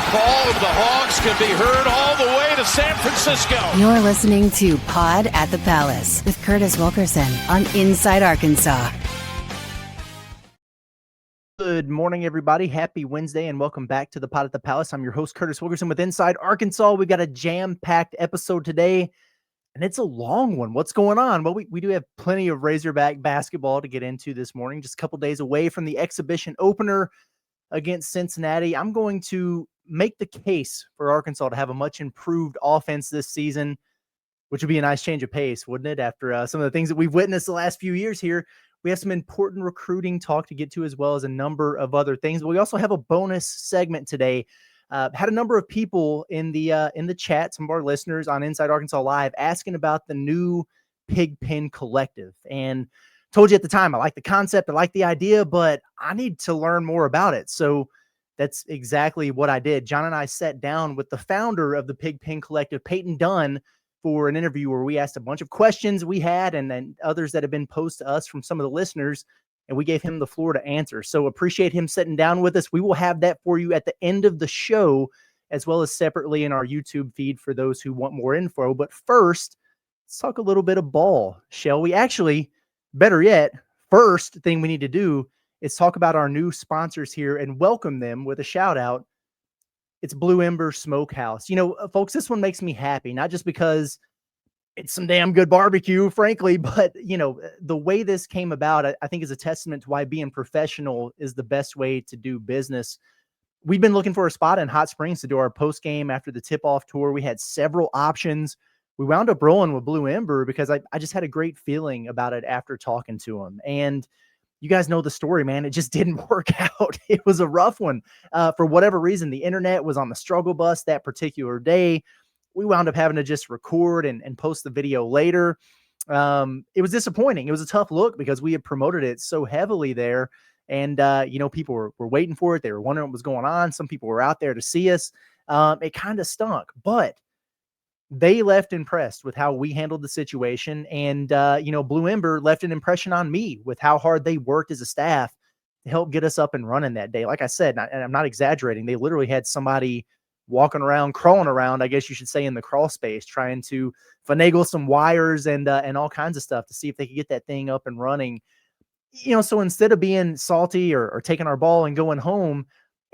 call of the Hogs can be heard all the way to San Francisco. You're listening to Pod at the Palace with Curtis Wilkerson on Inside Arkansas. Good morning, everybody. Happy Wednesday, and welcome back to the Pod at the Palace. I'm your host, Curtis Wilkerson with Inside Arkansas. We got a jam-packed episode today, and it's a long one. What's going on? Well, we do have plenty of Razorback basketball to get into this morning, just a couple days away from the exhibition opener against Cincinnati. I'm going to make the case for Arkansas to have a much improved offense this season, which would be a nice change of pace, wouldn't it? After some of the things that we've witnessed the last few years here, we have some important recruiting talk to get to, as well as a number of other things. But we also have a bonus segment today. Had a number of people in the chat, some of our listeners on Inside Arkansas Live, asking about the new Pigpen Collective, and told you at the time, I like the concept, I like the idea, but I need to learn more about it. So that's exactly what I did. John and I sat down with the founder of the Pigpen Collective, Payton Dunn, for an interview where we asked a bunch of questions we had and then others that have been posed to us from some of the listeners, and we gave him the floor to answer. So appreciate him sitting down with us. We will have that for you at the end of the show, as well as separately in our YouTube feed for those who want more info. But first, let's talk a little bit of ball, shall we? Actually, better yet, first thing we need to do is talk about our new sponsors here and welcome them with a shout out. It's Blue Ember Smokehouse. You know, folks, this one makes me happy, not just because it's some damn good barbecue, frankly, but, you know, the way this came about, I think is a testament to why being professional is the best way to do business. We've been looking for a spot in Hot Springs to do our post game after the tip-off tour. We had several options. We wound up rolling with Blue Ember because I just had a great feeling about it after talking to them. And you guys know the story, man. It just didn't work out. It was a rough one. For whatever reason, the internet was on the struggle bus that particular day. We wound up having to just record and post the video later. It was disappointing. It was a tough look because we had promoted it so heavily there. And, you know, people were waiting for it. They were wondering what was going on. Some people were out there to see us. It kind of stunk, but they left impressed with how we handled the situation. And, you know, Blue Ember left an impression on me with how hard they worked as a staff to help get us up and running that day. Like I said, and I'm not exaggerating, they literally had somebody walking around, crawling around, I guess you should say, in the crawl space, trying to finagle some wires and all kinds of stuff to see if they could get that thing up and running. You know, so instead of being salty or taking our ball and going home,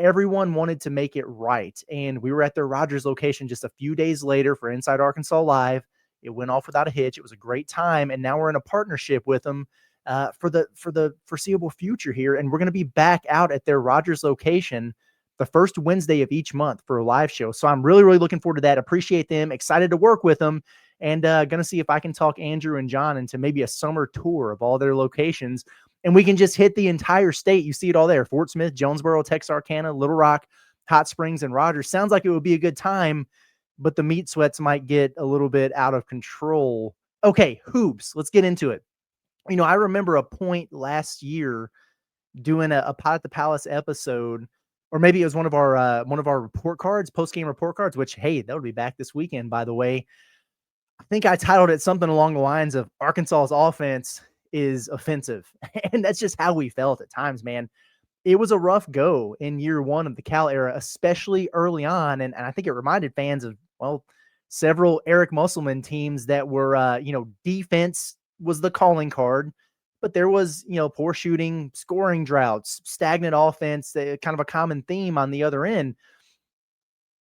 everyone wanted to make it right. And we were at their Rogers location just a few days later for Inside Arkansas Live. It went off without a hitch. It was a great time. And now we're in a partnership with them for the foreseeable future here. And we're going to be back out at their Rogers location the first Wednesday of each month for a live show. So I'm really, really looking forward to that. Appreciate them. Excited to work with them. And going to see if I can talk Andrew and John into maybe a summer tour of all their locations. And we can just hit the entire state. You see it all there. Fort Smith, Jonesboro, Texarkana, Little Rock, Hot Springs, and Rogers. Sounds like it would be a good time, but the meat sweats might get a little bit out of control. Okay, hoops. Let's get into it. You know, I remember a point last year doing a Pod at the Palace episode, or maybe it was one of our report cards, post-game report cards, which, hey, that would be back this weekend, by the way. I think I titled it something along the lines of Arkansas's offense is offensive. And that's just how we felt at times, man. It was a rough go in year one of the Cal era, especially early on. And I think it reminded fans of, well, several Eric Musselman teams that were, you know, defense was the calling card, but there was, you know, poor shooting, scoring droughts, stagnant offense, kind of a common theme on the other end.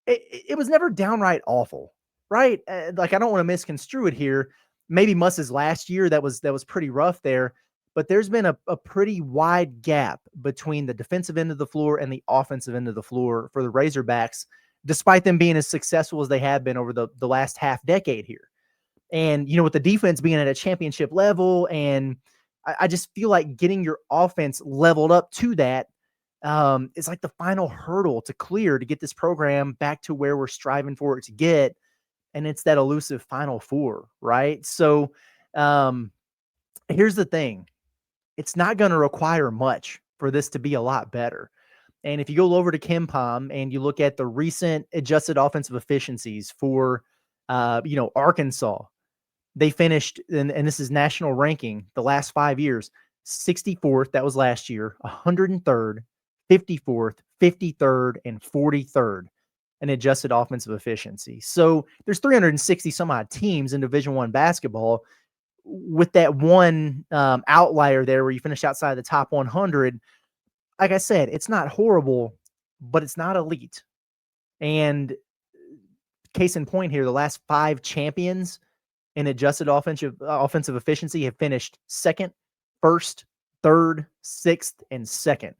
It was never downright awful, right? Like, I don't want to misconstrue it here. Maybe Muss's last year, that was pretty rough there, but there's been a pretty wide gap between the defensive end of the floor and the offensive end of the floor for the Razorbacks, despite them being as successful as they have been over the last half decade here. And, you know, with the defense being at a championship level, and I just feel like getting your offense leveled up to that is like the final hurdle to clear to get this program back to where we're striving for it to get. And it's that elusive Final Four, right? So here's the thing. It's not going to require much for this to be a lot better. And if you go over to KenPom and you look at the recent adjusted offensive efficiencies for, you know, Arkansas, they finished, and this is national ranking, the last 5 years, 64th, that was last year, 103rd, 54th, 53rd, and 43rd. in adjusted offensive efficiency. So there's 360 some odd teams in Division I basketball. With that one outlier there where you finish outside the top 100, like I said, it's not horrible, but it's not elite. And case in point here, the last 5 champions in adjusted offensive efficiency have finished second, first, third, sixth, and second.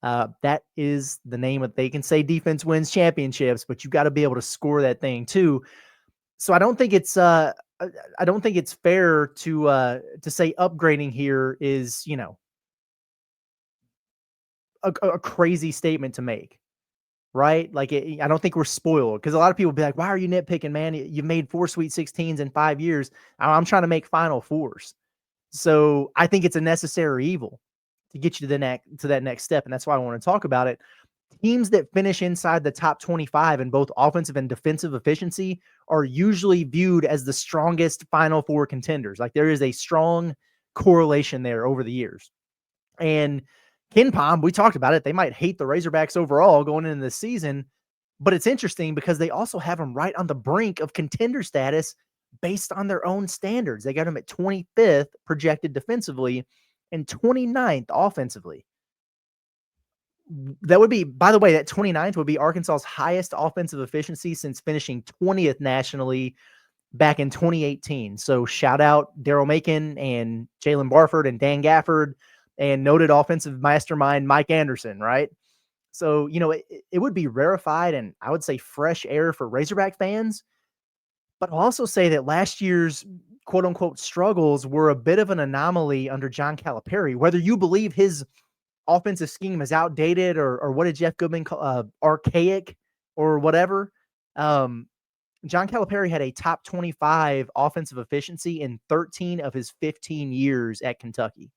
That is the name of, they can say defense wins championships, but you got to be able to score that thing too. So I don't think it's fair to say upgrading here is, you know, a crazy statement to make, right? Like I don't think we're spoiled, because a lot of people be like, "Why are you nitpicking, man? You've made 4 Sweet 16s in 5 years." I'm trying to make Final Fours, so I think it's a necessary evil to get you to that next step, and that's why I want to talk about it. Teams that finish inside the top 25 in both offensive and defensive efficiency are usually viewed as the strongest Final Four contenders. Like, there is a strong correlation there over the years. And KenPom, we talked about it, they might hate the Razorbacks overall going into the season, but it's interesting because they also have them right on the brink of contender status based on their own standards. They got them at 25th projected defensively and 29th offensively. That would be, by the way, that 29th would be Arkansas's highest offensive efficiency since finishing 20th nationally back in 2018. So shout out Daryl Macon and Jalen Barford and Dan Gafford and noted offensive mastermind Mike Anderson, right? So, you know, it would be rarefied and I would say fresh air for Razorback fans. But I'll also say that last year's quote unquote struggles were a bit of an anomaly under John Calipari. Whether you believe his offensive scheme is outdated or what did Jeff Goodman call archaic or whatever, John Calipari had a top 25 offensive efficiency in 13 of his 15 years at Kentucky.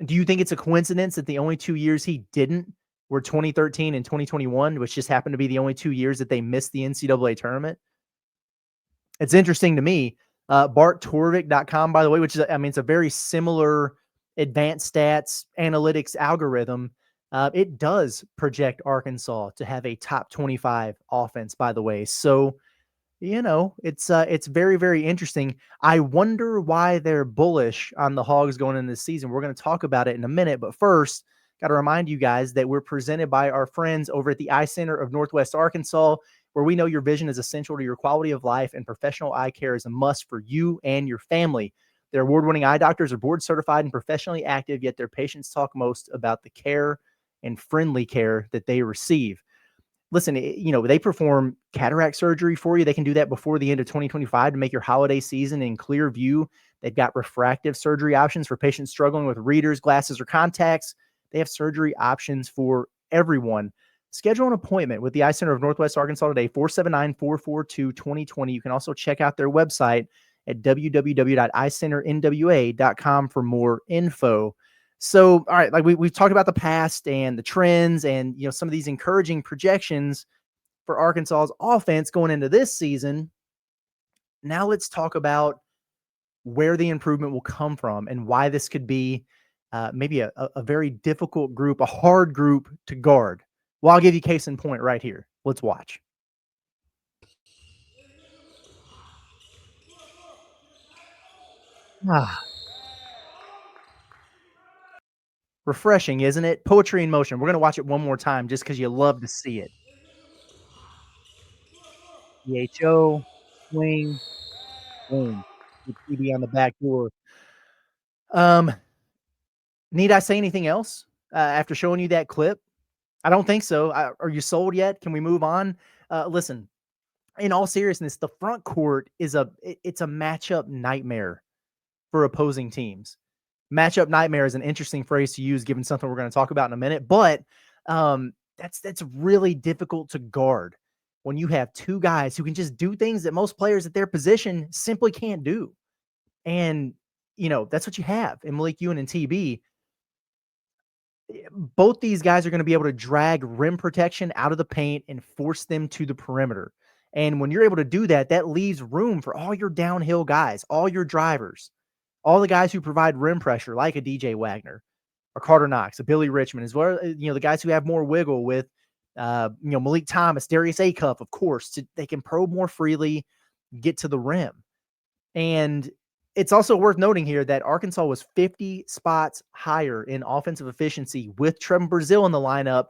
Do you think it's a coincidence that the only 2 years he didn't were 2013 and 2021, which just happened to be the only 2 years that they missed the NCAA tournament? It's interesting to me. BartTorvik.com, by the way, which is, I mean, it's a very similar advanced stats analytics algorithm. It does project Arkansas to have a top 25 offense, by the way. So, you know, it's very, very interesting. I wonder why they're bullish on the Hogs going into this season. We're going to talk about it in a minute, but first, got to remind you guys that we're presented by our friends over at the Eye Center of Northwest Arkansas, where we know your vision is essential to your quality of life and professional eye care is a must for you and your family. Their award-winning eye doctors are board certified and professionally active, yet their patients talk most about the care and friendly care that they receive. Listen, you know, they perform cataract surgery for you. They can do that before the end of 2025 to make your holiday season in clear view. They've got refractive surgery options for patients struggling with readers, glasses, or contacts. They have surgery options for everyone. Schedule an appointment with the Eye Center of Northwest Arkansas today, 479-442-2020. You can also check out their website at www.eyecenternwa.com for more info. So, all right, like we've talked about the past and the trends and, you know, some of these encouraging projections for Arkansas's offense going into this season. Now let's talk about where the improvement will come from and why this could be maybe a very difficult group, a hard group to guard. Well, I'll give you case in point right here. Let's watch. Refreshing, isn't it? Poetry in motion. We're going to watch it one more time just because you love to see it. DHO, swing, boom. TD on the back door. Need I say anything else after showing you that clip? I don't think so. Are you sold yet? Can we move on? Listen, in all seriousness, the front court is it's a matchup nightmare for opposing teams. Matchup nightmare is an interesting phrase to use given something we're going to talk about in a minute, but that's really difficult to guard when you have two guys who can just do things that most players at their position simply can't do. And, you know, that's what you have in Malik Ewan and TB. Both these guys are going to be able to drag rim protection out of the paint and force them to the perimeter. And when you're able to do that, that leaves room for all your downhill guys, all your drivers, all the guys who provide rim pressure, like a DJ Wagner, a Karter Knox, a Billy Richmond, as well as, you know, the guys who have more wiggle with Malik Thomas, Darius Acuff, of course, they can probe more freely, get to the rim. And it's also worth noting here that Arkansas was 50 spots higher in offensive efficiency with Trevor Brazile in the lineup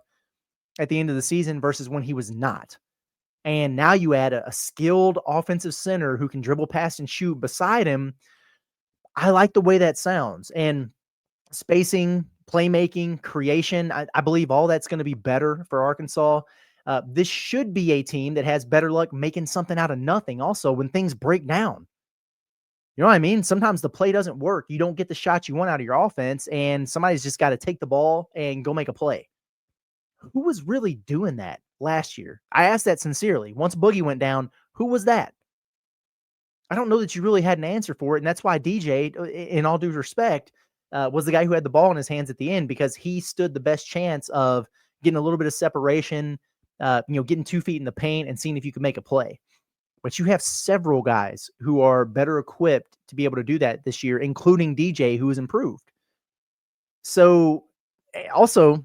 at the end of the season versus when he was not. And now you add a skilled offensive center who can dribble, pass, and shoot beside him. I like the way that sounds. And spacing, playmaking, creation, I believe all that's going to be better for Arkansas. This should be a team that has better luck making something out of nothing also when things break down. You know what I mean? Sometimes the play doesn't work. You don't get the shots you want out of your offense, and somebody's just got to take the ball and go make a play. Who was really doing that last year? I asked that sincerely. Once Boogie went down, who was that? I don't know that you really had an answer for it, and that's why DJ, in all due respect, was the guy who had the ball in his hands at the end because he stood the best chance of getting a little bit of separation, getting 2 feet in the paint and seeing if you could make a play. But you have several guys who are better equipped to be able to do that this year, including DJ, who has improved. So also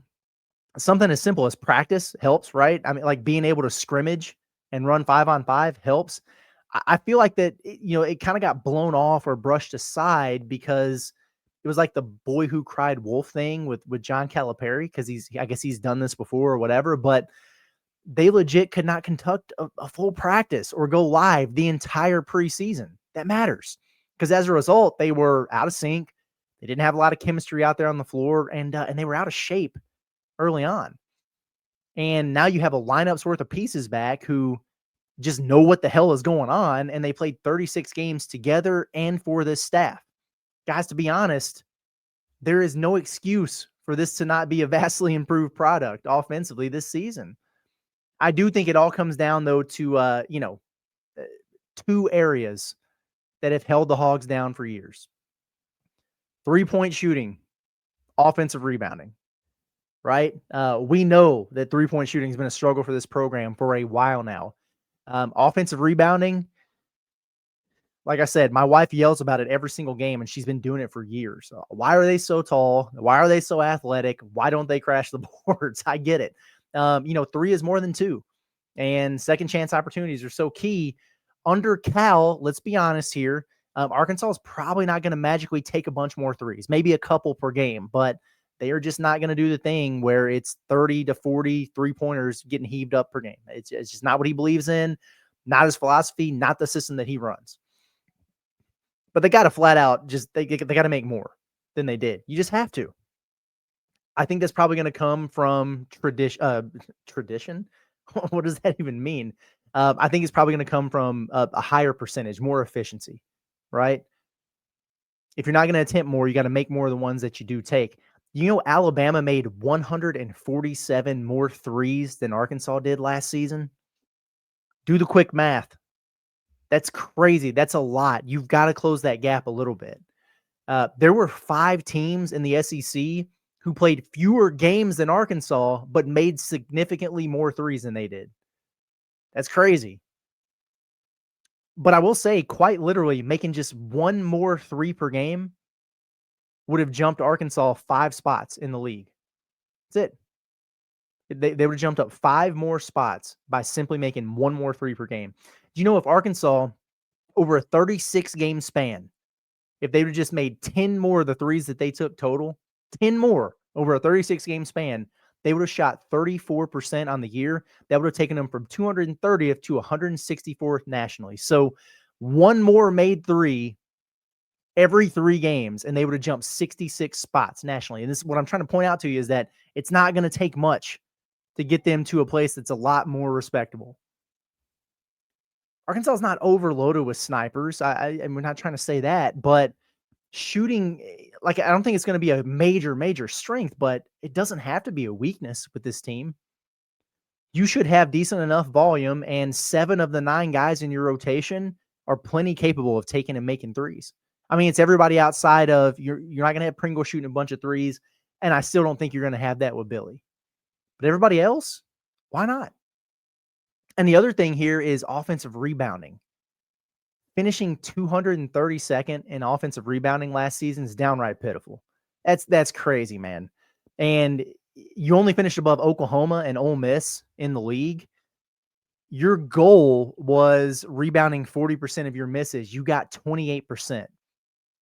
something as simple as practice helps, right? I mean, like being able to scrimmage and run 5-on-5 helps. I feel like that, it kind of got blown off or brushed aside because it was like the boy who cried wolf thing with John Calipari, because I guess he's done this before or whatever, but they legit could not conduct a full practice or go live the entire preseason. That matters because as a result, they were out of sync. They didn't have a lot of chemistry out there on the floor, and they were out of shape early on. And now you have a lineup's worth of pieces back who just know what the hell is going on, and they played 36 games together and for this staff. Guys, to be honest, there is no excuse for this to not be a vastly improved product offensively this season. I do think it all comes down, though, to, 2 areas that have held the Hogs down for years. 3-point shooting, offensive rebounding, right? We know that 3-point shooting has been a struggle for this program for a while now. Offensive rebounding, like I said, my wife yells about it every single game, and she's been doing it for years. Why are they so tall? Why are they so athletic? Why don't they crash the boards? I get it. 3 is more than 2, and second chance opportunities are so key. Under Cal, let's be honest here, Arkansas is probably not going to magically take a bunch more threes, maybe a couple per game, but they are just not going to do the thing where it's 30 to 40 3-pointers getting heaved up per game. It's just not what he believes in, not his philosophy, not the system that he runs. But they got to flat out they got to make more than they did. You just have to. I think that's probably going to come from tradition. What does that even mean? I think it's probably going to come from a higher percentage, more efficiency, right? If you're not going to attempt more, you got to make more of the ones that you do take. Alabama made 147 more threes than Arkansas did last season. Do the quick math. That's crazy. That's a lot. You've got to close that gap a little bit. There were 5 teams in the SEC who played fewer games than Arkansas, but made significantly more threes than they did. That's crazy. But I will say, quite literally, making just 1 more 3 per game would have jumped Arkansas 5 spots in the league. That's it. They would have jumped up 5 more spots by simply making 1 more 3 per game. Do you know if Arkansas, over a 36-game span, if they would have just made 10 more of the threes that they took total, 10 more over a 36-game span, they would have shot 34% on the year. That would have taken them from 230th to 164th nationally. So 1 more made 3 every 3 games, and they would have jumped 66 spots nationally. And this is what I'm trying to point out to you, is that it's not going to take much to get them to a place that's a lot more respectable. Arkansas is not overloaded with snipers. And we're not trying to say that, but shooting, I don't think it's going to be a major strength, but it doesn't have to be a weakness with this team. You should have decent enough volume, and 7 of the 9 guys in your rotation are plenty capable of taking and making threes. I mean, it's everybody outside of you're not going to have Pringle shooting a bunch of threes, and I still don't think you're going to have that with Billy. But everybody else, why not? And the other thing here is offensive rebounding. Finishing 232nd in offensive rebounding last season is downright pitiful. That's crazy, man. And you only finished above Oklahoma and Ole Miss in the league. Your goal was rebounding 40% of your misses. You got 28%.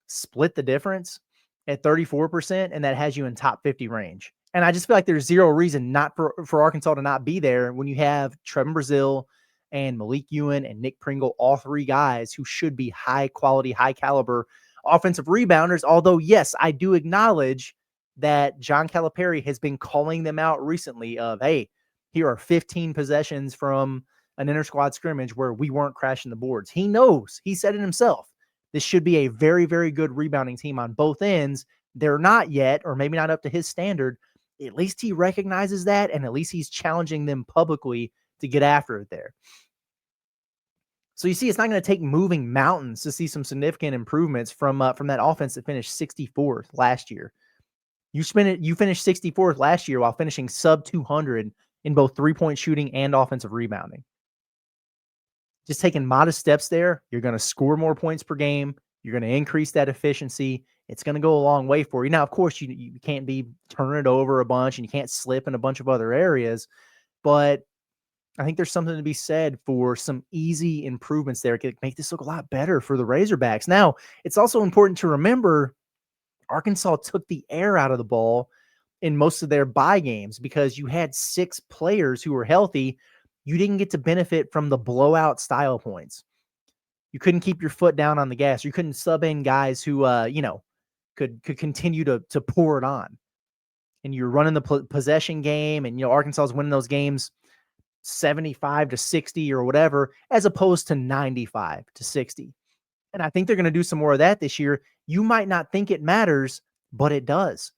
Split the difference at 34%, and that has you in top 50 range. And I just feel like there's zero reason not for Arkansas to not be there when you have Trevin Brazile and Malik Ewan and Nick Pringle, all three guys who should be high quality, high caliber offensive rebounders. Although, yes, I do acknowledge that John Calipari has been calling them out recently of, hey, here are 15 possessions from an inter-squad scrimmage where we weren't crashing the boards. He knows. He said it himself. This should be a very, very good rebounding team on both ends. They're not yet, or maybe not up to his standard. At least he recognizes that, and at least he's challenging them publicly to get after it there. So you see, it's not going to take moving mountains to see some significant improvements from that offense that finished 64th last year. You finished 64th last year while finishing sub 200 in both three-point shooting and offensive rebounding. Just taking modest steps there, you're going to score more points per game. You're going to increase that efficiency. It's going to go a long way for you. Now, of course, you can't be turning it over a bunch, and you can't slip in a bunch of other areas, but I think there's something to be said for some easy improvements there. It could make this look a lot better for the Razorbacks. Now, it's also important to remember Arkansas took the air out of the ball in most of their bye games because you had 6 players who were healthy. You didn't get to benefit from the blowout style points. You couldn't keep your foot down on the gas. You couldn't sub in guys who, could continue to pour it on. And you're running the possession game, and Arkansas is winning those games 75-60 or whatever, as opposed to 95-60. And I think they're going to do some more of that this year. You might not think it matters, but it does.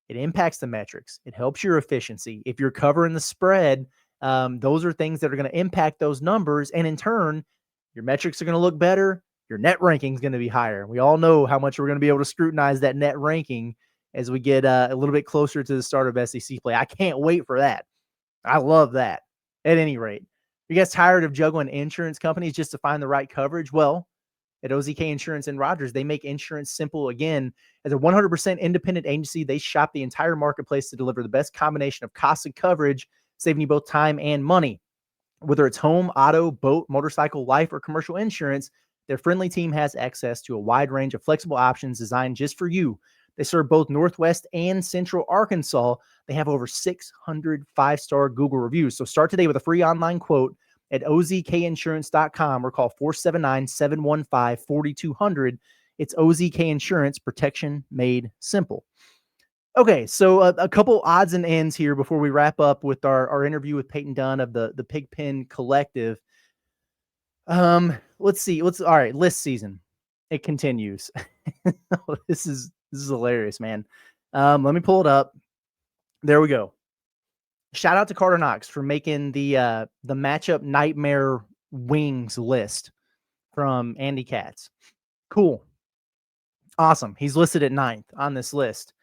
It impacts the metrics. It helps your efficiency. If you're covering the spread, those are things that are going to impact those numbers. And in turn, your metrics are going to look better. Your net ranking is going to be higher. We all know how much we're going to be able to scrutinize that net ranking as we get a little bit closer to the start of SEC play. I can't wait for that. I love that. At any rate, you guys tired of juggling insurance companies just to find the right coverage? Well, at OZK Insurance in Rogers, they make insurance simple. Again, as a 100% independent agency, they shop the entire marketplace to deliver the best combination of cost and coverage, saving you both time and money. Whether it's home, auto, boat, motorcycle, life, or commercial insurance, their friendly team has access to a wide range of flexible options designed just for you. They serve both Northwest and Central Arkansas. They have over 600 5-star Google reviews. So start today with a free online quote at ozkinsurance.com or call 479-715-4200. It's OZK Insurance, protection made simple. Okay, so a couple odds and ends here before we wrap up with our interview with Payton Dunn of the Pigpen Collective. Let's see. All right, list season. It continues. This is hilarious, man. Let me pull it up. There we go. Shout out to Karter Knox for making the matchup nightmare wings list from Andy Katz. Cool. Awesome. He's listed at 9th on this list.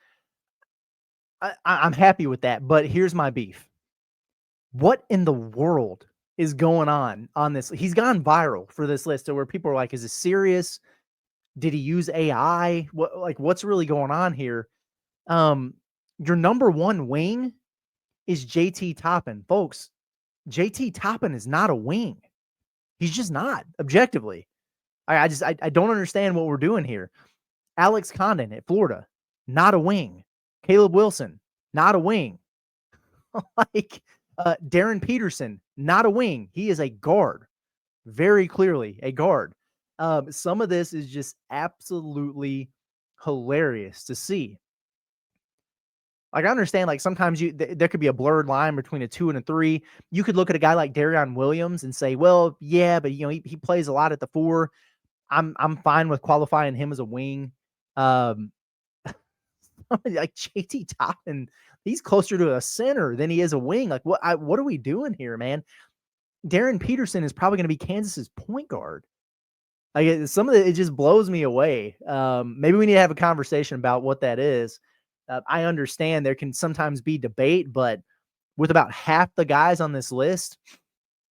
I'm happy with that, but here's my beef. What in the world is going on this? He's gone viral for this list to where people are like, is this serious? Did he use AI? What's really going on here? Your number one wing is JT Toppin. Folks, JT Toppin is not a wing. He's just not, objectively. I don't understand what we're doing here. Alex Condon at Florida, not a wing. Caleb Wilson, not a wing. Darren Peterson, not a wing. He is a guard. Very clearly a guard. Some of this is just absolutely hilarious to see. I understand, sometimes there could be a blurred line between a 2 and a 3. You could look at a guy like Darion Williams and say, well, yeah, but he plays a lot at the 4. I'm fine with qualifying him as a wing. Like JT Toppin, he's closer to a center than he is a wing. What are we doing here, man? Darren Peterson is probably going to be Kansas's point guard. Some of it just blows me away. Maybe we need to have a conversation about what that is. I understand there can sometimes be debate, but with about half the guys on this list,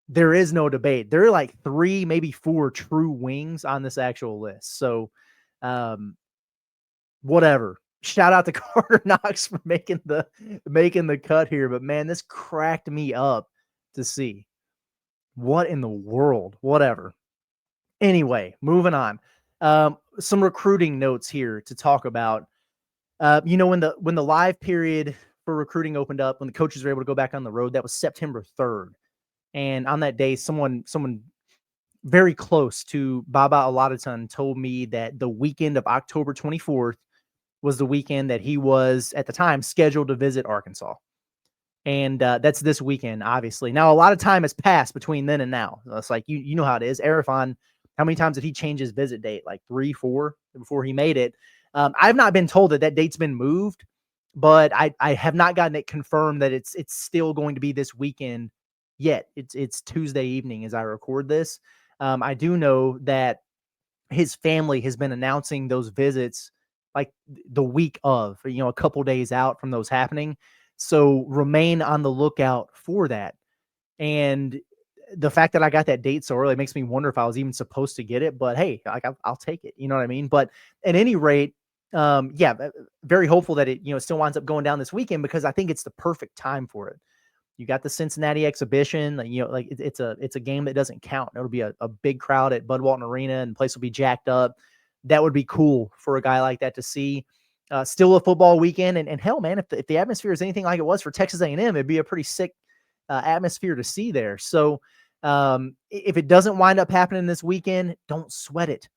there is no debate. There are like 3, maybe 4 true wings on this actual list. So, whatever. shout out to Karter Knox for making the cut here. But man, this cracked me up to see. What in the world? Whatever. Anyway, moving on. Some recruiting notes here to talk about. When the live period for recruiting opened up, when the coaches were able to go back on the road, that was September 3rd. And on that day, someone very close to Baba Oladotun told me that the weekend of October 24th was the weekend that he was, at the time, scheduled to visit Arkansas. And that's this weekend, obviously. Now, a lot of time has passed between then and now. It's like, you know how it is. Arafan, how many times did he change his visit date? Like 3, 4 before he made it. I've not been told that date's been moved, but I have not gotten it confirmed that it's still going to be this weekend yet. It's Tuesday evening as I record this. I do know that his family has been announcing those visits like the week of, a couple days out from those happening. So remain on the lookout for that. And the fact that I got that date so early makes me wonder if I was even supposed to get it, but hey, like I'll take it. You know what I mean? But at any rate, very hopeful that it, still winds up going down this weekend, because I think it's the perfect time for it. You got the Cincinnati exhibition, it's a game that doesn't count. It'll be a big crowd at Bud Walton Arena, and the place will be jacked up. That would be cool for a guy like that to see. Still a football weekend, and hell, man, if the atmosphere is anything like it was for Texas A&M, it'd be a pretty sick atmosphere to see there. So if it doesn't wind up happening this weekend, don't sweat it.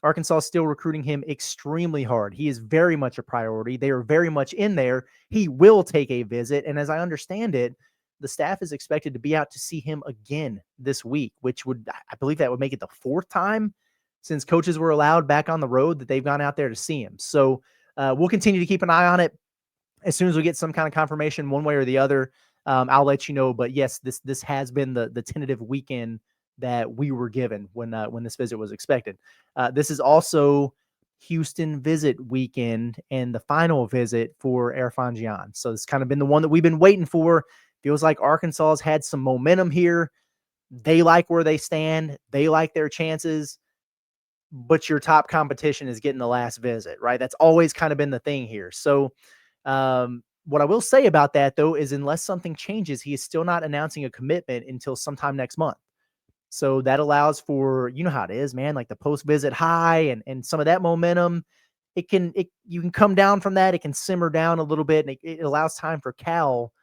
Arkansas is still recruiting him extremely hard. He is very much a priority. They are very much in there. He will take a visit, and as I understand it, the staff is expected to be out to see him again this week, which I believe that would make it the 4th time since coaches were allowed back on the road that they've gone out there to see him. So we'll continue to keep an eye on it. As soon as we get some kind of confirmation one way or the other, I'll let you know. But yes, this has been the tentative weekend that we were given when this visit was expected. This is also Houston visit weekend and the final visit for Arafan. So it's kind of been the one that we've been waiting for. Feels like Arkansas has had some momentum here. They like where they stand. They like their chances. But your top competition is getting the last visit, right? That's always kind of been the thing here. So what I will say about that, though, is unless something changes, he is still not announcing a commitment until sometime next month. So that allows for, you know how it is, man, like the post-visit high and some of that momentum. You can come down from that. It can simmer down a little bit, and it allows time for Cal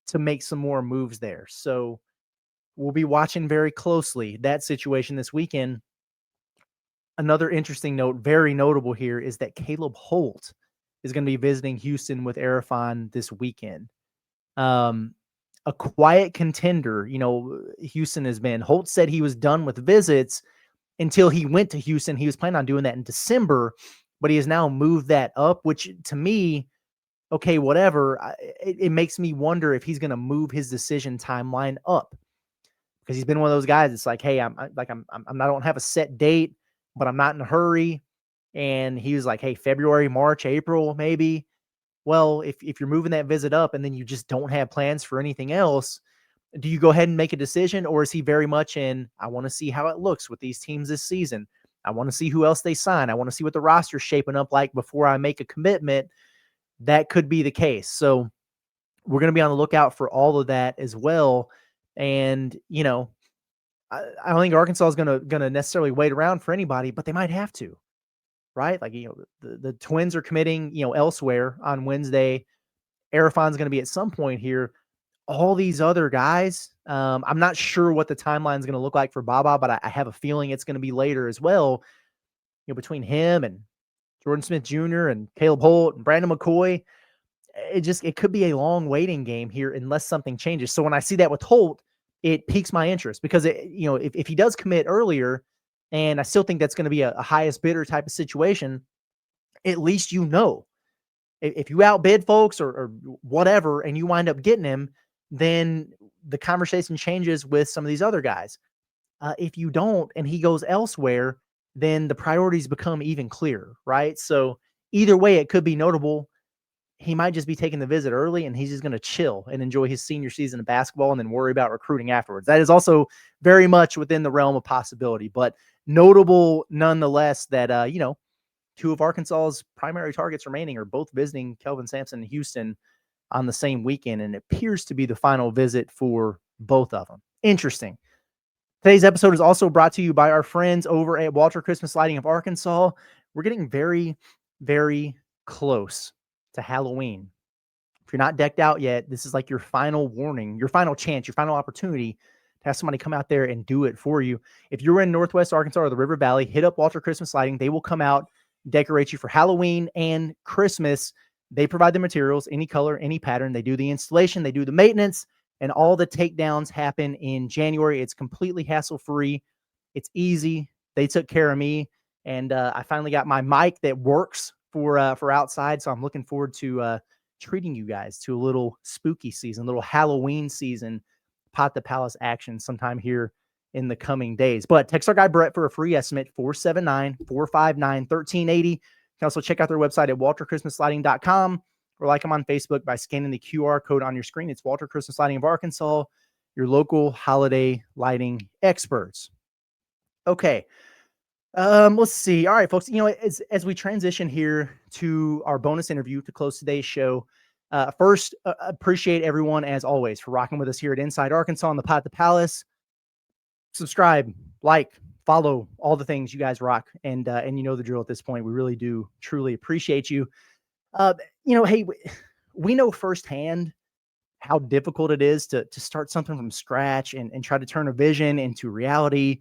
to make some more moves there. So we'll be watching very closely that situation this weekend. Another interesting note, very notable here, is that Caleb Holt is going to be visiting Houston with Arafan this weekend. A quiet contender, Houston has been. Holt said he was done with visits until he went to Houston. He was planning on doing that in December, but he has now moved that up, which to me, okay, whatever. It makes me wonder if he's going to move his decision timeline up, because he's been one of those guys. It's like, hey, I don't have a set date, but I'm not in a hurry. And he was like, hey, February, March, April, maybe. Well, if you're moving that visit up and then you just don't have plans for anything else, do you go ahead and make a decision? Or is he very much in, I want to see how it looks with these teams this season. I want to see who else they sign. I want to see what the roster's shaping up like before I make a commitment. That could be the case. So we're going to be on the lookout for all of that as well. And, I don't think Arkansas is going to necessarily wait around for anybody, but they might have to, right? Like, the Twins are committing, elsewhere on Wednesday. Arafan's going to be at some point here. All these other guys, I'm not sure what the timeline is going to look like for Baba, but I have a feeling it's going to be later as well. Between him and Jordan Smith Jr. and Caleb Holt and Brandon McCoy, it could be a long waiting game here unless something changes. So when I see that with Holt, it piques my interest, because if he does commit earlier, and I still think that's going to be a highest bidder type of situation, at least if you outbid folks or whatever, and you wind up getting him, then the conversation changes with some of these other guys. If you don't, and he goes elsewhere, then the priorities become even clearer, right? So either way, it could be notable. He might just be taking the visit early, and he's just going to chill and enjoy his senior season of basketball and then worry about recruiting afterwards. That is also very much within the realm of possibility, but notable nonetheless that, two of Arkansas's primary targets remaining are both visiting Kelvin Sampson in Houston on the same weekend, and it appears to be the final visit for both of them. Interesting. Today's episode is also brought to you by our friends over at Walter Christmas Lighting of Arkansas. We're getting very, very close to Halloween. If you're not decked out yet, this is like your final warning, your final chance, your final opportunity to have somebody come out there and do it for you. If you're in Northwest Arkansas or the River Valley, hit up Walter Christmas Lighting. They will come out, decorate you for Halloween and Christmas. They provide the materials, any color, any pattern. They do the installation, they do the maintenance, and all the takedowns happen in January. It's completely hassle-free. It's easy. They took care of me, and I finally got my mic that works for outside, so I'm looking forward to treating you guys to a little spooky season, a little Halloween season, Pot the Palace action sometime here in the coming days. But text our guy Brett for a free estimate, 479-459-1380. You can also check out their website at walterchristmaslighting.com or like them on Facebook by scanning the QR code on your screen. It's Walter Christmas Lighting of Arkansas, your local holiday lighting experts. Okay. Let's see. All right, folks, as we transition here to our bonus interview to close today's show, first, appreciate everyone, as always, for rocking with us here at Inside Arkansas on the Pot at the Palace. Subscribe, like, follow, all the things you guys rock, and you know the drill at this point. We really do truly appreciate you. Hey, we know firsthand how difficult it is to start something from scratch and try to turn a vision into reality,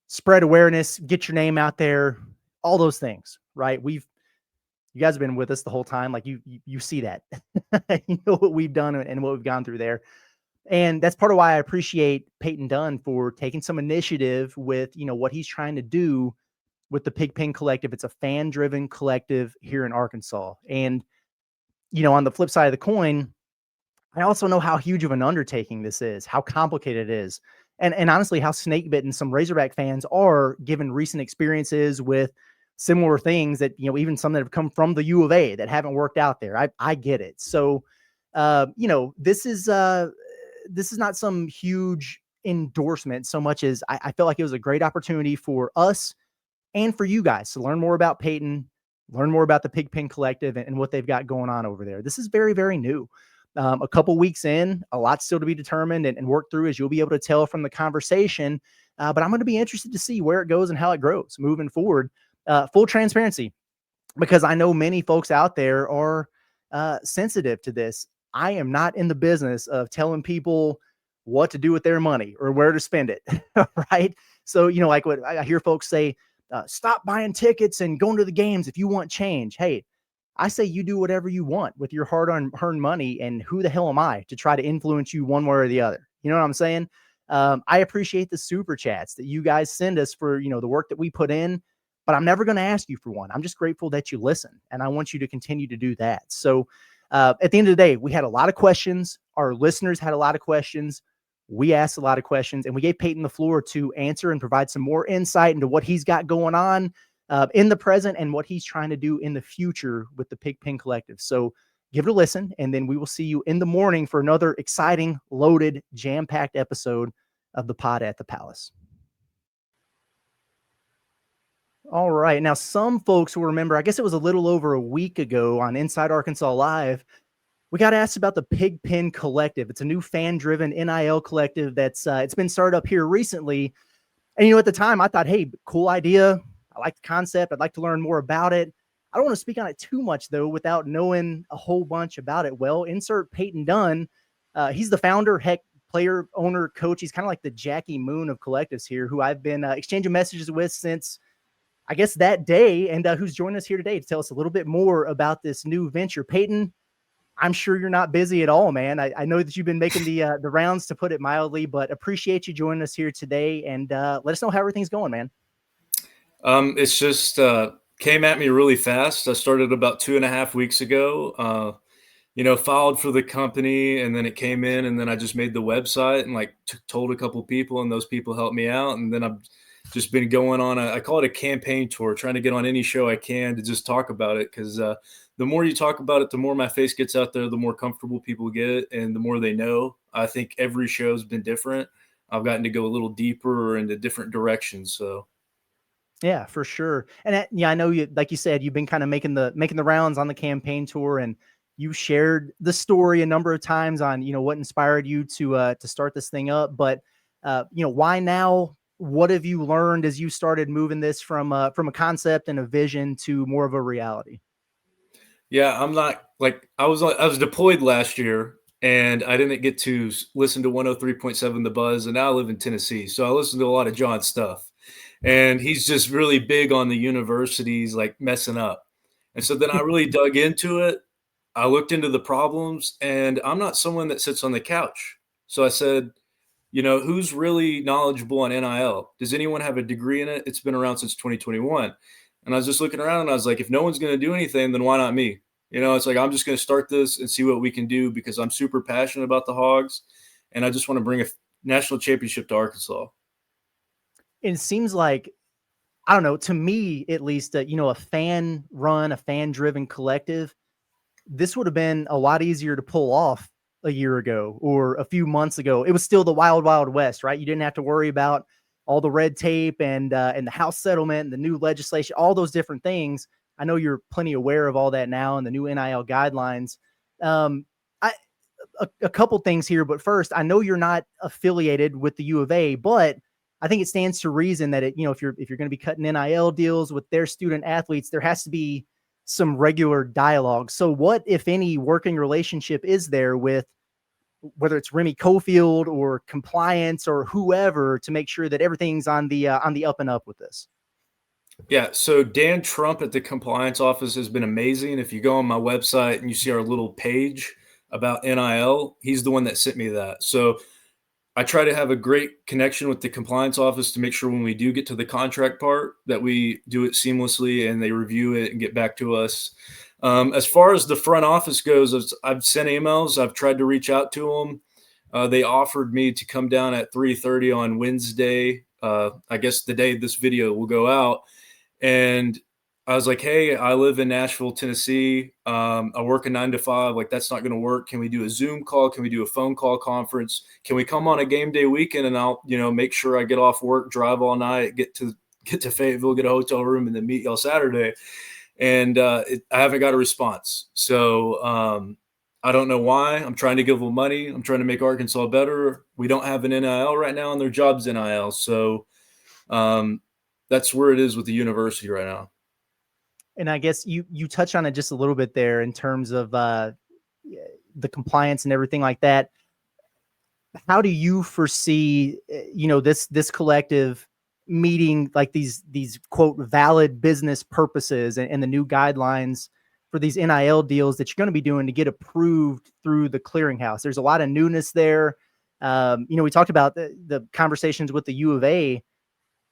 spread awareness, get your name out there, all those things, right? You guys have been with us the whole time. Like you see that, you know what we've done and what we've gone through there. And that's part of why I appreciate Payton Dunn for taking some initiative with, what he's trying to do with the Pigpen Collective. It's a fan-driven collective here in Arkansas. And, on the flip side of the coin, I also know how huge of an undertaking this is, how complicated it is. And honestly, how snake-bitten some Razorback fans are, given recent experiences with similar things that, even some that have come from the U of A that haven't worked out there. I get it. So, this is not some huge endorsement so much as I felt like it was a great opportunity for us and for you guys to learn more about Payton, learn more about the Pigpen Collective and what they've got going on over there. This is very, very new. A couple weeks in, a lot still to be determined and worked through, as you'll be able to tell from the conversation. But I'm going to be interested to see where it goes and how it grows moving forward. Full transparency, because I know many folks out there are sensitive to this. I am not in the business of telling people what to do with their money or where to spend it, right? So, like what I hear folks say, stop buying tickets and going to the games if you want change. Hey, I say you do whatever you want with your hard-earned money, and who the hell am I to try to influence you one way or the other? You know what I'm saying? I appreciate the super chats that you guys send us for, the work that we put in, but I'm never going to ask you for one. I'm just grateful that you listen, and I want you to continue to do that. So at the end of the day, we had a lot of questions. Our listeners had a lot of questions. We asked a lot of questions, and we gave Payton the floor to answer and provide some more insight into what he's got going on in the present and what he's trying to do in the future with the Pigpen Collective. So give it a listen, and then we will see you in the morning for another exciting, loaded, jam-packed episode of the Pod at the Palace. All right. Now, some folks will remember, I guess it was a little over a week ago on Inside Arkansas Live, we got asked about the Pigpen Collective. It's a new fan-driven NIL collective that's it's been started up here recently. And, at the time I thought, hey, cool idea. I like the concept. I'd like to learn more about it. I don't want to speak on it too much, though, without knowing a whole bunch about it. Well, insert Payton Dunn. He's the founder, player, owner, coach. He's kind of like the Jackie Moon of collectives here, who I've been exchanging messages with since, I guess, that day, and who's joining us here today to tell us a little bit more about this new venture. Payton, I'm sure you're not busy at all, man. I know that you've been making the rounds, to put it mildly, but appreciate you joining us here today, and let us know how everything's going, man. It's just came at me really fast. I started about 2.5 weeks ago. Filed for the company, and then it came in, and then I just made the website and told a couple people, and those people helped me out. And then I've just been going on I call it a campaign tour, trying to get on any show I can to just talk about it. Cause the more you talk about it, the more my face gets out there, the more comfortable people get, and the more they know. I think every show's been different. I've gotten to go a little deeper or into different directions. So. Yeah, for sure. And yeah, I know you, like you said, you've been kind of making the rounds on the campaign tour, and you shared the story a number of times on, what inspired you to start this thing up. But why now? What have you learned as you started moving this from a concept and a vision to more of a reality? Yeah, I'm not like I was deployed last year and I didn't get to listen to 103.7 The Buzz, and now I live in Tennessee. So I listen to a lot of John's stuff. And he's just really big on the universities like messing up. And so then I really dug into it. I looked into the problems, and I'm not someone that sits on the couch. So I said, who's really knowledgeable on NIL? Does anyone have a degree in it? It's been around since 2021. And I was just looking around and I was like, if no one's going to do anything, then why not me? It's like, I'm just going to start this and see what we can do because I'm super passionate about the Hogs. And I just want to bring a national championship to Arkansas. It seems like, I don't know, to me at least, a fan run, a fan driven collective, this would have been a lot easier to pull off a year ago or a few months ago. It was still the wild, wild west, right? You didn't have to worry about all the red tape and the House settlement and the new legislation, all those different things. I know you're plenty aware of all that now and the new NIL guidelines. A couple things here, but first, I know you're not affiliated with the U of A, but I think it stands to reason that if you're going to be cutting NIL deals with their student athletes, there has to be some regular dialogue. So what, if any, working relationship is there with whether it's Remy Cofield or compliance or whoever to make sure that everything's on the up and up with this? Yeah, so Dan Trump at the compliance office has been amazing. If you go on my website and you see our little page about NIL, he's the one that sent me that. So I try to have a great connection with the compliance office to make sure when we do get to the contract part that we do it seamlessly and they review it and get back to us. As far as the front office goes, I've sent emails. I've tried to reach out to them. They offered me to come down at 3:30 on Wednesday. I guess the day this video will go out. And I was like, hey, I live in Nashville, Tennessee. I work a 9 to 5. Like, that's not going to work. Can we do a Zoom call? Can we do a phone call conference? Can we come on a game day weekend and I'll, make sure I get off work, drive all night, get to Fayetteville, get a hotel room, and then meet y'all Saturday. And I haven't got a response. So I don't know why. I'm trying to give them money. I'm trying to make Arkansas better. We don't have an NIL right now, and their job's NIL. So that's where it is with the university right now. And I guess you touch on it just a little bit there in terms of the compliance and everything like that. How do you foresee, this collective meeting like these quote valid business purposes and the new guidelines for these NIL deals that you're going to be doing to get approved through the clearinghouse? There's a lot of newness there. We talked about the conversations with the U of A.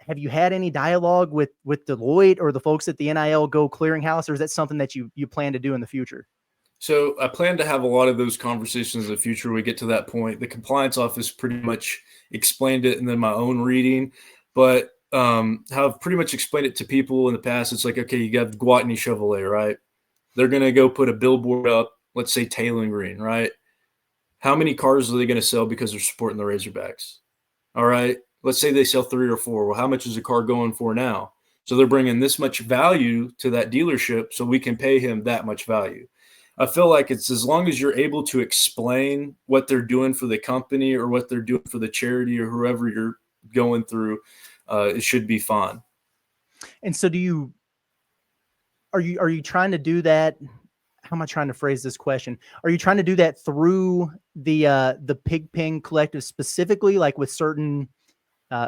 Have you had any dialogue with Deloitte or the folks at the NIL Go clearinghouse, or is that something that you plan to do in the future? So I plan to have a lot of those conversations in the future. We get to that point. The compliance office pretty much explained it, and then my own reading. But how I've pretty much explained it to people in the past, it's like, okay, you got Guatney Chevrolet, right? They're going to go put a billboard up, let's say Taylor Green, right? How many cars are they going to sell because they're supporting the Razorbacks? All right. Let's say they sell 3 or 4. Well, how much is a car going for now? So they're bringing this much value to that dealership so we can pay him that much value. I feel like it's as long as you're able to explain what they're doing for the company or what they're doing for the charity or whoever you're going through, it should be fine. And so are you trying to do that? How am I trying to phrase this question? Are you trying to do that through the Pigpen Collective specifically, like with certain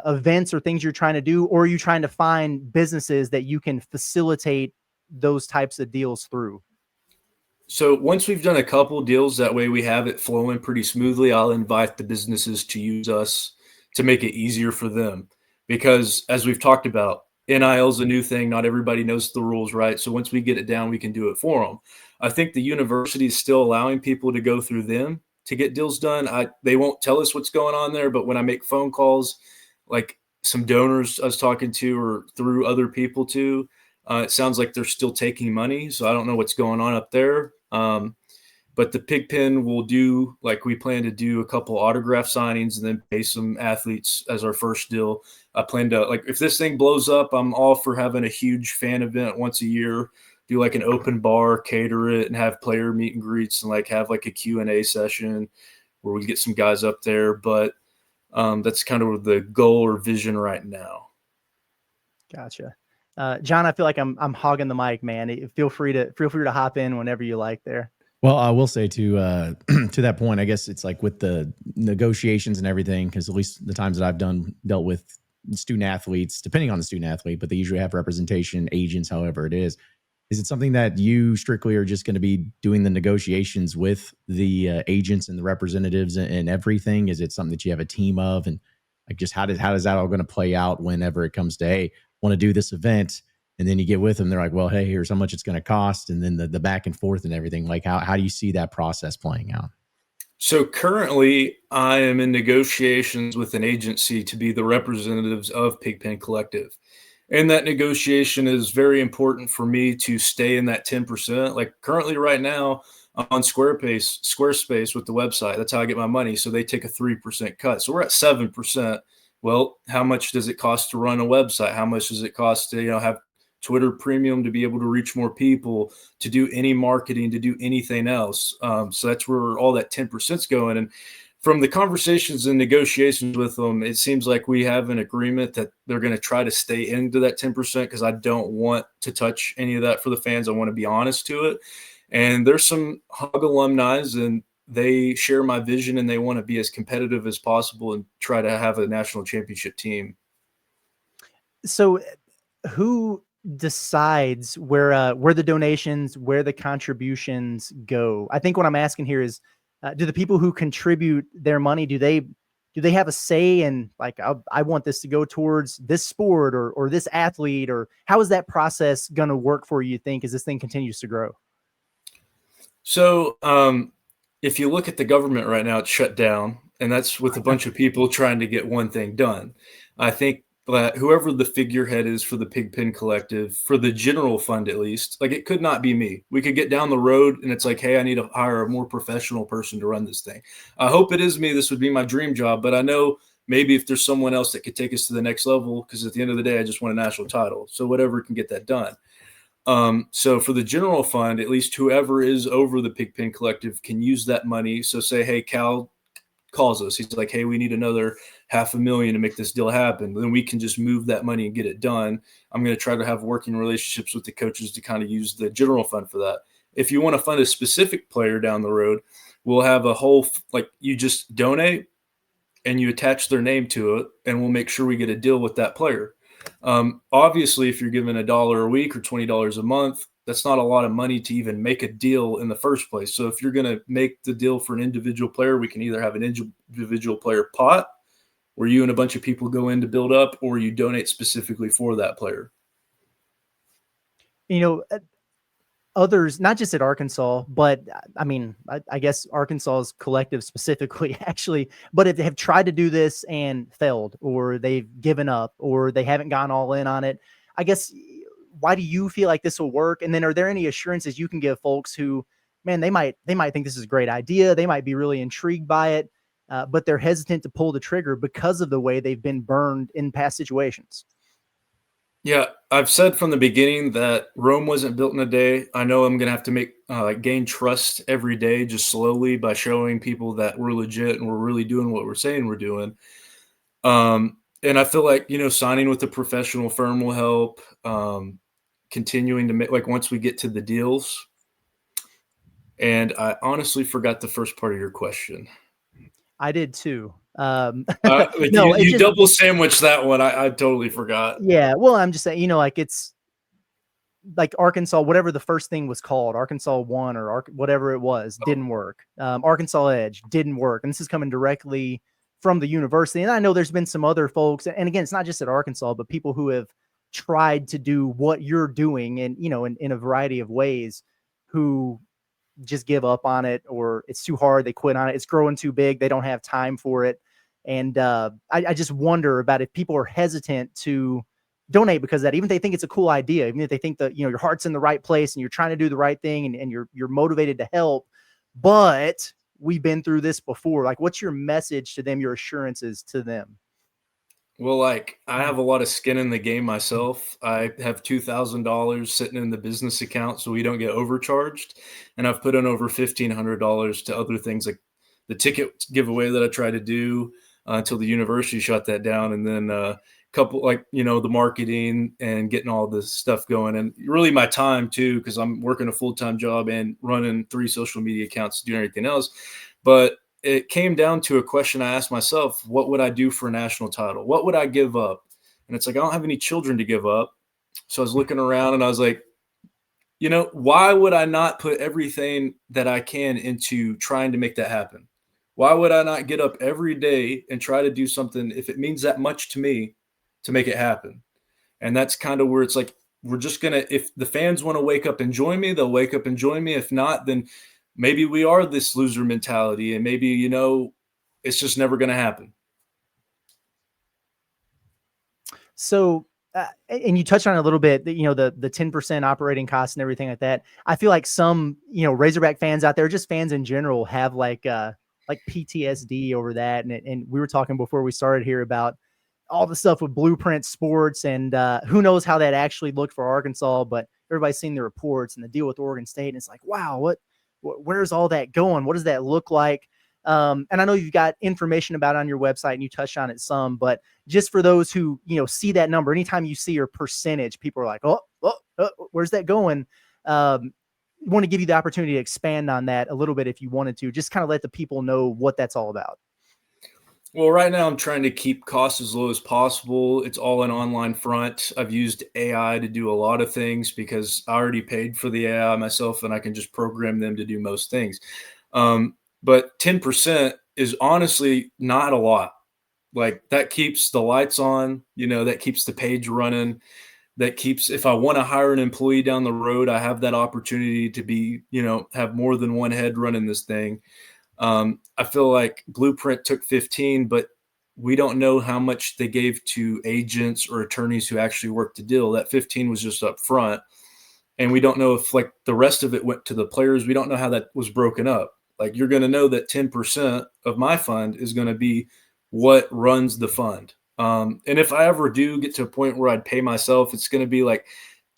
events or things you're trying to do, or are you trying to find businesses that you can facilitate those types of deals through? So once we've done a couple deals, that way we have it flowing pretty smoothly, I'll invite the businesses to use us to make it easier for them. Because as we've talked about, NIL is a new thing. Not everybody knows the rules, right? So once we get it down, we can do it for them. I think the university is still allowing people to go through them to get deals done. They won't tell us what's going on there, but when I make phone calls, like some donors I was talking to or through other people too, it sounds like they're still taking money. So I don't know what's going on up there. But the Pigpen will do, like, we plan to do a couple autograph signings and then pay some athletes as our first deal. I plan to, like, if this thing blows up, I'm all for having a huge fan event once a year, do like an open bar, cater it, and have player meet and greets, and like have like a Q&A session where we get some guys up there. But that's kind of the goal or vision right now. Gotcha. John, I feel like I'm hogging the mic, man. Feel free to hop in whenever you like there. Well, I will say to that point, I guess it's like with the negotiations and everything, because at least the times that I've dealt with student athletes, depending on the student athlete, but they usually have representation, agents, however it is. Is it something that you strictly are just going to be doing the negotiations with the agents and the representatives and everything? Is it something that you have a team of? And like, just how does that all going to play out whenever it comes to, hey, want to do this event? And then you get with them, they're like, well, hey, here's how much it's going to cost. And then the back and forth and everything. Like, how do you see that process playing out? So currently I am in negotiations with an agency to be the representatives of Pigpen Collective. And that negotiation is very important for me to stay in that 10%. Like currently right now I'm on Squarespace with the website. That's how I get my money. So they take a 3% cut. So we're at 7%. Well, how much does it cost to run a website? How much does it cost to, have Twitter Premium to be able to reach more people, to do any marketing, to do anything else? So that's where all that 10% is going. And from the conversations and negotiations with them, it seems like we have an agreement that they're going to try to stay into that 10% because I don't want to touch any of that for the fans. I want to be honest to it. And there's some Hug alumni, and they share my vision, and they want to be as competitive as possible and try to have a national championship team. So who decides where the donations, where the contributions go? I think what I'm asking here is, do the people who contribute their money, do they have a say in, like, I want this to go towards this sport or this athlete, or how is that process going to work for you think as this thing continues to grow? So if you look at the government right now, it's shut down, and that's with a bunch of people trying to get one thing done. I think that whoever the figurehead is for the Pigpen Collective, for the general fund at least, like, it could not be me. We could get down the road and it's like, hey, I need to hire a more professional person to run this thing. I hope it is me. This would be my dream job, but I know maybe if there's someone else that could take us to the next level, because at the end of the day, I just want a national title. So whatever can get that done. So for the general fund, at least whoever is over the Pigpen Collective can use that money. So say, hey, Cal calls us. He's like, hey, we need another $500,000 to make this deal happen. Then we can just move that money and get it done. I'm going to try to have working relationships with the coaches to kind of use the general fund for that. If you want to fund a specific player down the road, we'll have a whole, like, you just donate and you attach their name to it, and we'll make sure we get a deal with that player. Obviously, if you're given $1 a week or $20 a month, that's not a lot of money to even make a deal in the first place. So if you're going to make the deal for an individual player, we can either have an individual player pot where you and a bunch of people go in to build up, or you donate specifically for that player. Others, not just at Arkansas, but I mean, I guess Arkansas's collective specifically, actually, but if they have tried to do this and failed, or they've given up, or they haven't gone all in on it, I guess, why do you feel like this will work? And then are there any assurances you can give folks who, man, they might think this is a great idea, they might be really intrigued by it, but they're hesitant to pull the trigger because of the way they've been burned in past situations? Yeah, I've said from the beginning that Rome wasn't built in a day. I know I'm going to have to gain trust every day, just slowly, by showing people that we're legit and we're really doing what we're saying we're doing. And I feel like, signing with a professional firm will help, continuing to make, like, once we get to the deals. And I honestly forgot the first part of your question. I did too. No, you double sandwiched that one. I totally forgot. Yeah. Well, I'm just saying, it's like Arkansas, whatever the first thing was called, Arkansas One or whatever it was, didn't work. Arkansas Edge didn't work. And this is coming directly from the university. And I know there's been some other folks, and again, it's not just at Arkansas, but people who have tried to do what you're doing and, in a variety of ways, who just give up on it, or it's too hard, they quit on it, it's growing too big, they don't have time for it. And I just wonder about if people are hesitant to donate because of that, even if they think it's a cool idea, even if they think that, your heart's in the right place and you're trying to do the right thing and you're motivated to help, but we've been through this before. Like, what's your message to them, your assurances to them? Well, like, I have a lot of skin in the game myself. I have $2,000 sitting in the business account so we don't get overcharged. And I've put in over $1,500 to other things like the ticket giveaway that I try to do until the university shut that down. And then couple, like, you know, the marketing and getting all this stuff going, and really my time too, because I'm working a full-time job and running 3 social media accounts, doing everything else. But it came down to a question I asked myself: what would I do for a national title? What would I give up? And it's like, I don't have any children to give up. So I was looking around and I was like, you know, why would I not put everything that I can into trying to make that happen? Why would I not get up every day and try to do something, if it means that much to me, to make it happen? And that's kind of where it's like, we're just going to, if the fans want to wake up and join me, they'll wake up and join me. If not, then maybe we are this loser mentality, and maybe, you know, it's just never going to happen. So, and you touched on it a little bit, you know, the 10% operating costs and everything like that. I feel like some, you know, Razorback fans out there, just fans in general, have like PTSD over that. And we were talking before we started here about all the stuff with Blueprint Sports, and who knows how that actually looked for Arkansas, but everybody's seen the reports and the deal with Oregon State. And it's like, wow, where's all that going? What does that look like? And I know you've got information about it on your website and you touched on it some, but just for those who, you know, see that number, anytime you see your percentage, people are like, oh, where's that going? Want to give you the opportunity to expand on that a little bit if you wanted to, just kind of let the people know what that's all about. Well, right now I'm trying to keep costs as low as possible. It's all an online front. I've used AI to do a lot of things because I already paid for the AI myself, and I can just program them to do most things. But 10% is honestly not a lot. Like, that keeps the lights on, you know, that keeps the page running. That keeps, if I want to hire an employee down the road, I have that opportunity to be, you know, have more than one head running this thing. I feel like Blueprint took 15, but we don't know how much they gave to agents or attorneys who actually worked the deal. That 15 was just up front. And we don't know if, like, the rest of it went to the players. We don't know how that was broken up. Like, you're going to know that 10% of my fund is going to be what runs the fund. And if I ever do get to a point where I'd pay myself, it's going to be like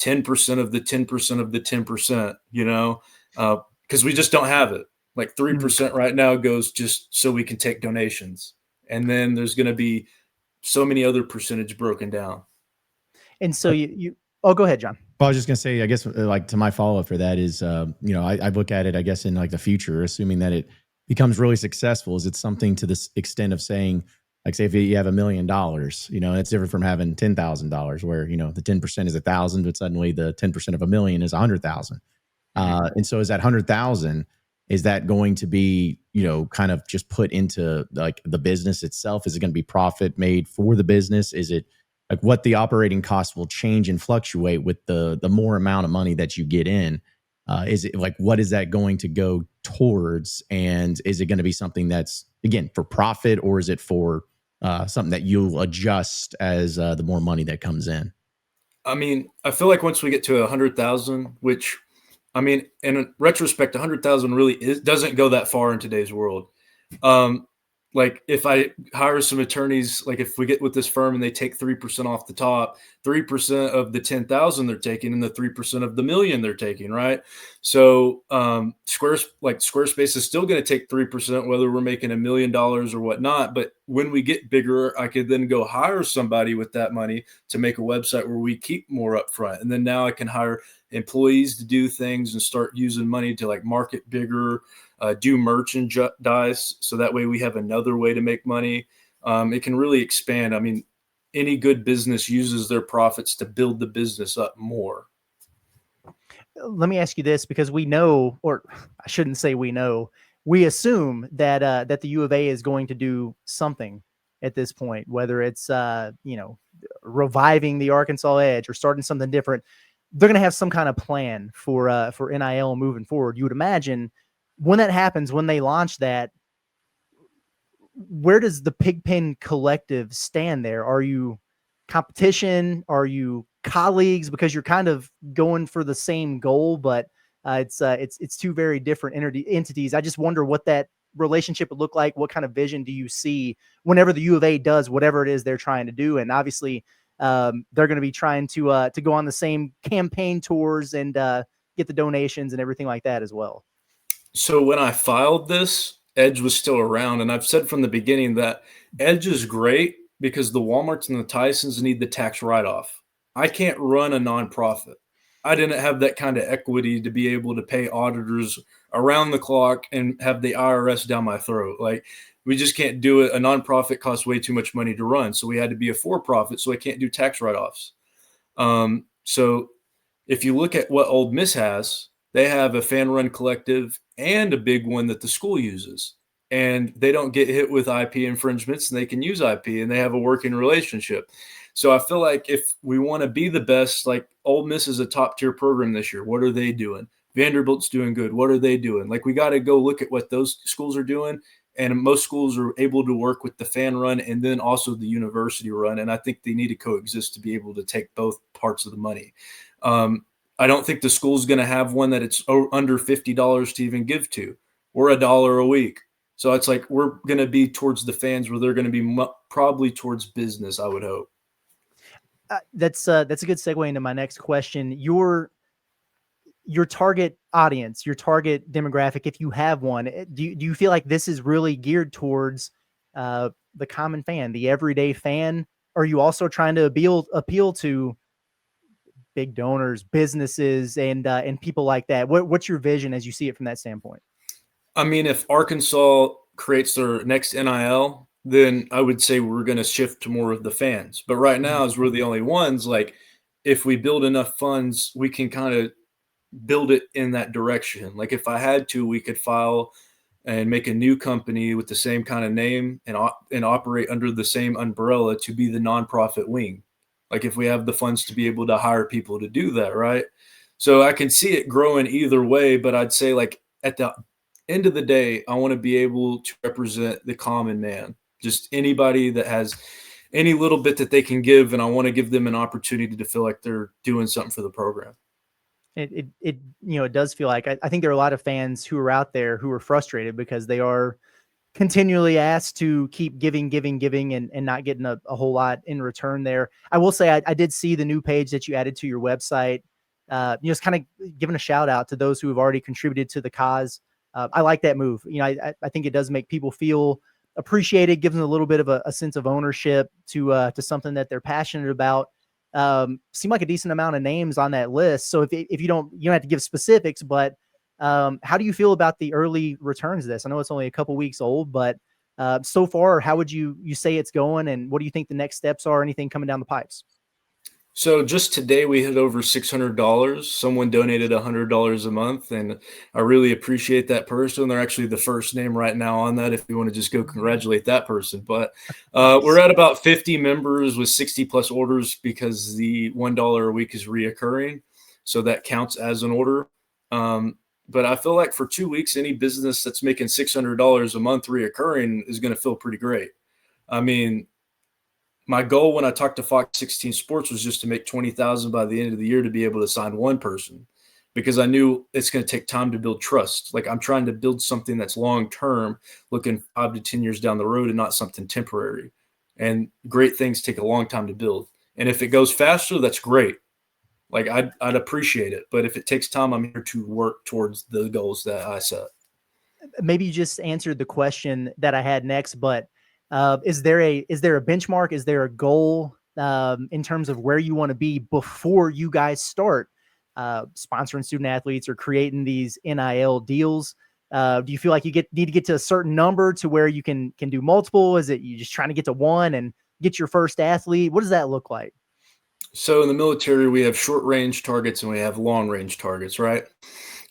10% of the 10% of the 10%, you know, because we just don't have it. Like 3% right now goes just so we can take donations. And then there's going to be so many other percentage broken down. And so oh, go ahead, John. Well, I was just going to say, I guess, like, to my follow-up for that is, you know, I look at it, I guess, in like the future, assuming that it becomes really successful. Is it something to this extent of saying, like, say if you have $1 million, you know, it's different from having $10,000 where, you know, the 10% is 1,000, but suddenly the 10% of $1 million is 100,000. And so is that 100,000, is that going to be, you know, kind of just put into like the business itself? Is it going to be profit made for the business? Is it like what the operating costs will change and fluctuate with the more amount of money that you get in? Is it like, what is that going to go towards? And is it going to be something that's, again, for profit, or is it for something that you'll adjust as the more money that comes in? I mean, I feel like once we get to 100,000, which, I mean, in retrospect, 100,000 really doesn't go that far in today's world. Like, if I hire some attorneys, like if we get with this firm and they take 3% off the top, 3% of the 10,000 they're taking, and the 3% of the million they're taking, right? So Squarespace is still going to take 3%, whether we're making $1 million or whatnot. But when we get bigger, I could then go hire somebody with that money to make a website where we keep more upfront. And then now I can hire employees to do things and start using money to like market bigger, do merchandise. So that way we have another way to make money. It can really expand. I mean, any good business uses their profits to build the business up more. Let me ask you this, because we know, or I shouldn't say we know, we assume that that the U of A is going to do something at this point, whether it's you know, reviving the Arkansas Edge or starting something different. They're going to have some kind of plan for NIL moving forward. You would imagine when that happens, when they launch that, where does the Pigpen Collective stand there? Are you competition? Are you colleagues? Because you're kind of going for the same goal, but It's two very different entities. I just wonder what that relationship would look like. What kind of vision do you see whenever the U of A does whatever it is they're trying to do? And obviously, they're going to be trying to go on the same campaign tours and get the donations and everything like that as well. So when I filed this, Edge was still around, and I've said from the beginning that Edge is great because the Walmarts and the Tysons need the tax write-off. I can't run a nonprofit. I didn't have that kind of equity to be able to pay auditors around the clock and have the IRS down my throat. Like, we just can't do it. A nonprofit costs way too much money to run, so we had to be a for-profit, so I can't do tax write-offs. So if you look at what Ole Miss has, they have a fan-run collective and a big one that the school uses. And they don't get hit with IP infringements, and they can use IP, and they have a working relationship. So I feel like if we want to be the best, like Ole Miss is a top-tier program this year. What are they doing? Vanderbilt's doing good. What are they doing? Like, we got to go look at what those schools are doing. And most schools are able to work with the fan run and then also the university run. And I think they need to coexist to be able to take both parts of the money. I don't think the school's going to have one that it's under $50 to even give to, or $1 a week. So it's like we're going to be towards the fans where they're going to be probably towards business, I would hope. That's a good segue into my next question. Your target audience, your target demographic, if you have one, do you feel like this is really geared towards the common fan, the everyday fan? Or are you also trying to appeal to big donors, businesses, and people like that? What's your vision as you see it from that standpoint? I mean, if Arkansas creates their next NIL, then I would say we're going to shift to more of the fans. But right now, as we're the only ones, like, if we build enough funds, we can kind of build it in that direction. Like, if I had to, we could file and make a new company with the same kind of name and operate under the same umbrella to be the nonprofit wing. Like, if we have the funds to be able to hire people to do that, right? So I can see it growing either way, but I'd say, like, at the end of the day, I want to be able to represent the common man, just anybody that has any little bit that they can give, and I want to give them an opportunity to feel like they're doing something for the program. It does feel like I think there are a lot of fans who are out there who are frustrated because they are continually asked to keep giving and not getting a whole lot in return there. I will say I did see the new page that you added to your website. Just kind of giving a shout out to those who have already contributed to the cause. I like that move. I think it does make people feel appreciated, gives them a little bit of a sense of ownership to something that they're passionate about. Seem like a decent amount of names on that list. So if you don't have to give specifics, but how do you feel about the early returns of this? I know it's only a couple weeks old, but so far, how would you say it's going, and what do you think the next steps are? Anything coming down the pipes? So just today we hit over $600. Someone donated $100 a month, and I really appreciate that person. They're actually the first name right now on that if you want to just go congratulate that person. But we're at about 50 members with 60 plus orders because the $1 a week is reoccurring. So that counts as an order. But I feel like for 2 weeks, any business that's making $600 a month reoccurring is going to feel pretty great. I mean, my goal when I talked to Fox 16 Sports was just to make $20,000 by the end of the year to be able to sign one person, because I knew it's going to take time to build trust. Like, I'm trying to build something that's long-term, looking 5 to 10 years down the road, and not something temporary. And great things take a long time to build. And if it goes faster, that's great. Like, I'd appreciate it. But if it takes time, I'm here to work towards the goals that I set. Maybe you just answered the question that I had next, but is there a benchmark? Is there a goal in terms of where you want to be before you guys start sponsoring student athletes or creating these NIL deals? Do you feel like you need to get to a certain number to where you can do multiple? Is it you just trying to get to one and get your first athlete? What does that look like? So in the military, we have short range targets and we have long range targets, right?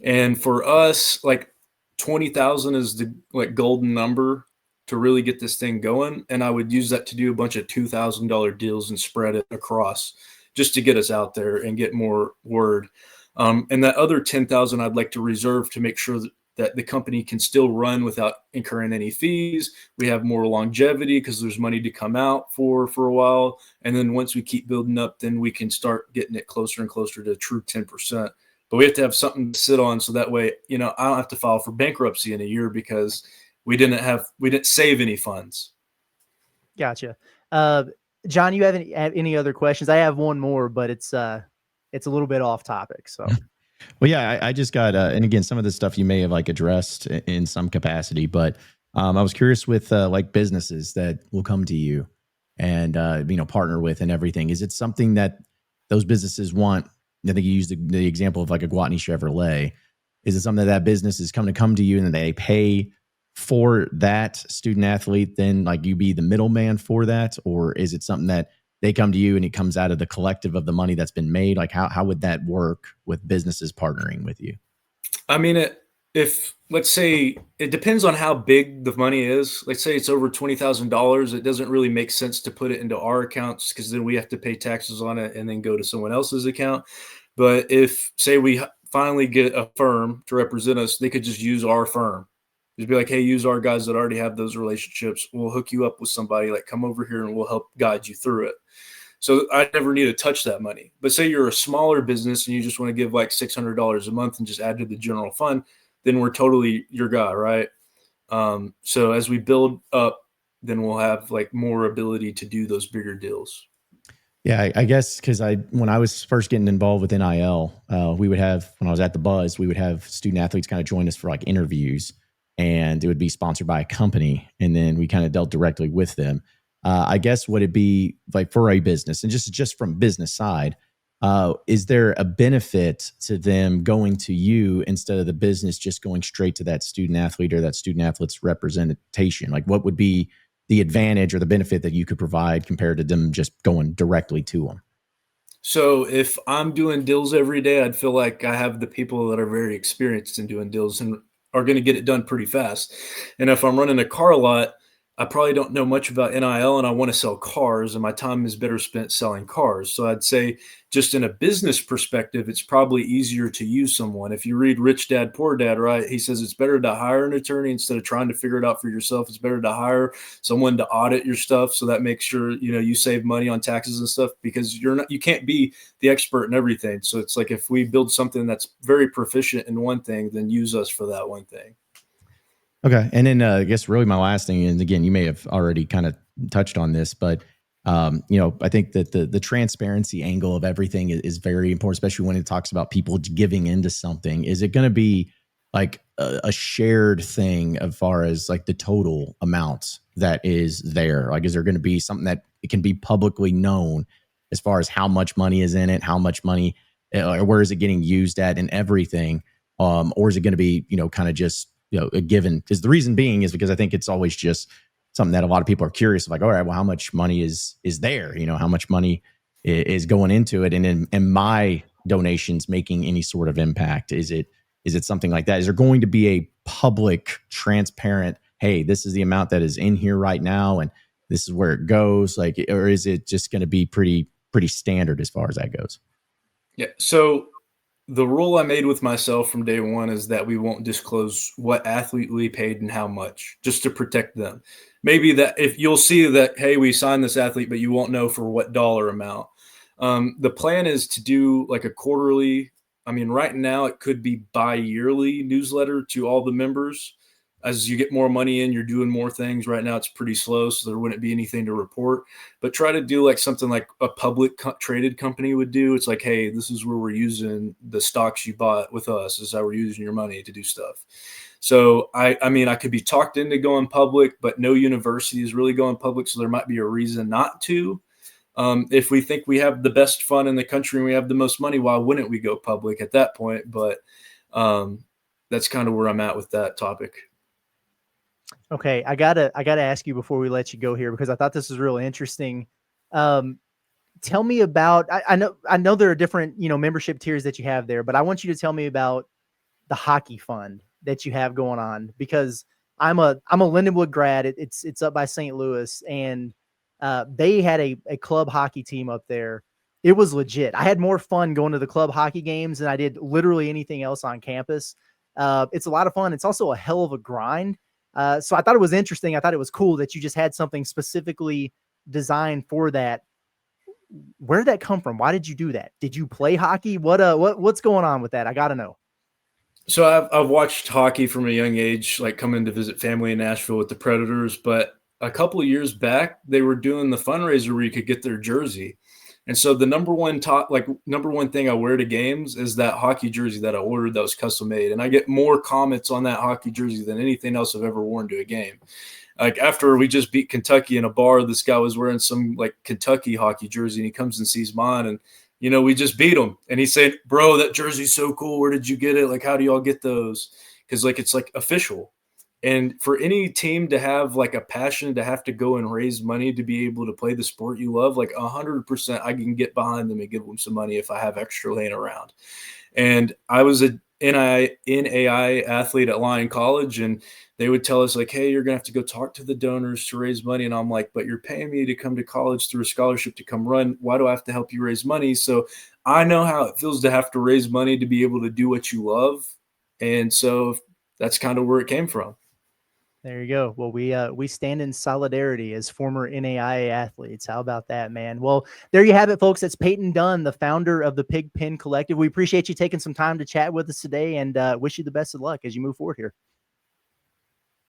And for us, like 20,000 is the golden number to really get this thing going. And I would use that to do a bunch of $2,000 deals and spread it across just to get us out there and get more word. And that other 10,000 I'd like to reserve to make sure that the company can still run without incurring any fees. We have more longevity because there's money to come out for a while. And then once we keep building up, then we can start getting it closer and closer to true 10%. but we have to have something to sit on. So that way, I don't have to file for bankruptcy in a year because we didn't save any funds. Gotcha. John, you have any other questions? I have one more, but it's a little bit off topic. So, well, yeah, I just got, and again, some of this stuff you may have like addressed in some capacity, but I was curious with like businesses that will come to you and, partner with and everything. Is it something that those businesses want? I think you used the example of like a Guatney Chevrolet. Is it something that business is come to you and they pay for that student athlete, then like you be the middleman for that? Or is it something that they come to you and it comes out of the collective of the money that's been made? Like how would that work with businesses partnering with you? I mean, if let's say it depends on how big the money is. Let's say it's over $20,000. It doesn't really make sense to put it into our accounts because then we have to pay taxes on it and then go to someone else's account. But if say we finally get a firm to represent us, they could just use our firm. Just be like, hey, use our guys that already have those relationships. We'll hook you up with somebody, like come over here and we'll help guide you through it. So I never need to touch that money. But say you're a smaller business and you just want to give like $600 a month and just add to the general fund, then we're totally your guy, right? So as we build up, then we'll have like more ability to do those bigger deals. Yeah, I guess because when I was first getting involved with NIL, we would have, when I was at the Buzz, we would have student athletes kind of join us for like interviews, and it would be sponsored by a company, and then we kind of dealt directly with them. I guess would it be like for a business, and just from business side, is there a benefit to them going to you instead of the business just going straight to that student athlete or that student athlete's representation? Like what would be the advantage or the benefit that you could provide compared to them just going directly to them? So if I'm doing deals every day, I'd feel like I have the people that are very experienced in doing deals and are going to get it done pretty fast. And if I'm running a car lot, I probably don't know much about NIL and I want to sell cars, and my time is better spent selling cars. So I'd say just in a business perspective, it's probably easier to use someone. If you read Rich Dad, Poor Dad, right, he says it's better to hire an attorney instead of trying to figure it out for yourself. It's better to hire someone to audit your stuff. So that makes sure, you save money on taxes and stuff, because you can't be the expert in everything. So it's like, if we build something that's very proficient in one thing, then use us for that one thing. Okay. And then I guess really my last thing, and again, you may have already kind of touched on this, but I think that the transparency angle of everything is very important, especially when it talks about people giving into something. Is it going to be like a shared thing as far as like the total amount that is there? Like, is there going to be something that it can be publicly known as far as how much money is in it, how much money, or where is it getting used at and everything? Or is it going to be, kind of just, a given? Because the reason being is because I think it's always just something that a lot of people are curious, like, all right, well, how much money is there? How much money is going into it? And in my donations making any sort of impact? Is it something like that? Is there going to be a public, transparent, hey, this is the amount that is in here right now, and this is where it goes? Like, or is it just going to be pretty standard as far as that goes? Yeah. So the rule I made with myself from day one is that we won't disclose what athlete we paid and how much, just to protect them. Maybe that if you'll see that, hey, we signed this athlete, but you won't know for what dollar amount. The plan is to do like a quarterly. I mean, right now it could be bi-yearly newsletter to all the members. As you get more money in, you're doing more things. Right now it's pretty slow, so there wouldn't be anything to report. But try to do like something like a public traded company would do. It's like, hey, this is where we're using the stocks you bought with us. This is how we're using your money to do stuff. So I mean, I could be talked into going public, but no university is really going public, so there might be a reason not to. If we think we have the best fun in the country and we have the most money, why wouldn't we go public at that point? But that's kind of where I'm at with that topic. Okay, I gotta ask you before we let you go here, because I thought this was really interesting. Tell me about. I know there are different membership tiers that you have there, but I want you to tell me about the hockey fund that you have going on, because I'm a Lindenwood grad. It's up by St. Louis, and they had a club hockey team up there. It was legit. I had more fun going to the club hockey games than I did literally anything else on campus. It's a lot of fun. It's also a hell of a grind. So I thought it was interesting. I thought it was cool that you just had something specifically designed for that. where did that come from? Why did you do that? Did you play hockey? What's going on with that? I got to know. So I've watched hockey from a young age, like coming to visit family in Nashville with the Predators. But a couple of years back, they were doing the fundraiser where you could get their jersey. And so the number one thing I wear to games is that hockey jersey that I ordered that was custom made. And I get more comments on that hockey jersey than anything else I've ever worn to a game. Like after we just beat Kentucky in a bar, this guy was wearing some like Kentucky hockey jersey and he comes and sees mine and, you know, we just beat him. And he said, bro, that jersey's so cool. Where did you get it? Like, how do y'all get those? Because like, it's like official. And for any team to have like a passion to have to go and raise money to be able to play the sport you love, like 100%, I can get behind them and give them some money if I have extra laying around. And I was a NAI athlete at Lyon College, and they would tell us like, hey, you're going to have to go talk to the donors to raise money. And I'm like, but you're paying me to come to college through a scholarship to come run. Why do I have to help you raise money? So I know how it feels to have to raise money to be able to do what you love. And so that's kind of where it came from. There you go. Well, we stand in solidarity as former NAIA athletes. How about that, man? Well, there you have it, folks. That's Payton Dunn, the founder of the Pig Pen Collective. We appreciate you taking some time to chat with us today and wish you the best of luck as you move forward here.